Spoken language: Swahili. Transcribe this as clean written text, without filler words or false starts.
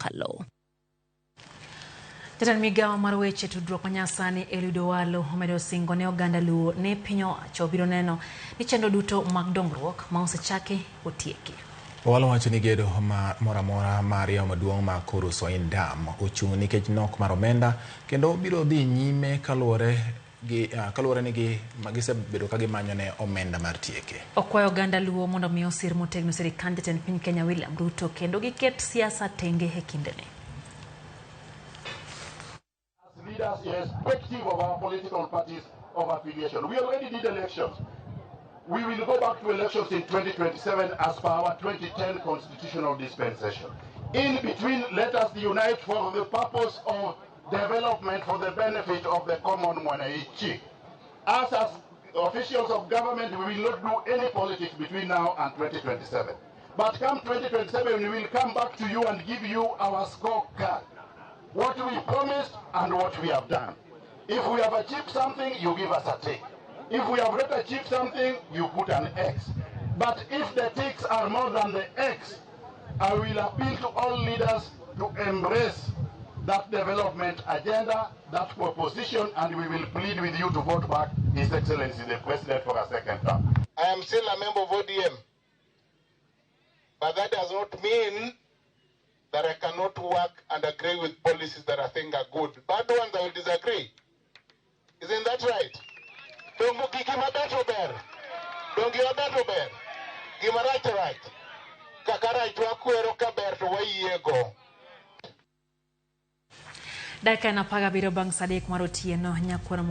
mokalo. Jatend migawo mar weche tudruok manyasani Eliud Owalo omedo singo ne oganda Luo ne piny owacho biro neno ni chenro duto mag dongruok ma osechaki otieki. Owalo wacho ni gedo moramora mar yawo maduong' ma Koru-Soin dam ochung' nikech nok mar omenda kendo biro dhi nyime kaluwore ni magisebedo ka gimanyo ne omenda mar tieke. Okwayo oganda Luo mondo mi osir motegno sirkal jatend piny Kenya William Ruto kendo giket siasa tenge e kindeni. Leaders, irrespective of our political parties of affiliation. We already did elections. We will go back to elections in 2027 as per our 2010 constitutional dispensation. In between, let us unite for the purpose of development for the benefit of the common mwananchi. As officials of government, we will not do any politics between now and 2027. But come 2027, we will come back to you and give you our scorecard. What we promised and what we have done. If we have achieved something, you give us a tick. If we have not achieved something, you put an X. But if the ticks are more than the X, I will appeal to all leaders to embrace that development agenda, that proposition, and we will plead with you to vote back His Excellency the President for a second term. I am still a member of ODM, but that does not mean that I cannot work and agree with policies that I think are good. Bad ones I will disagree. Isn't that right? Don't go give a better bear. Don't give a better bear. Give a right. Kakara to akuero kaber to wayego. Dakika na paga biro bang' sadek mar otieno nyakwaro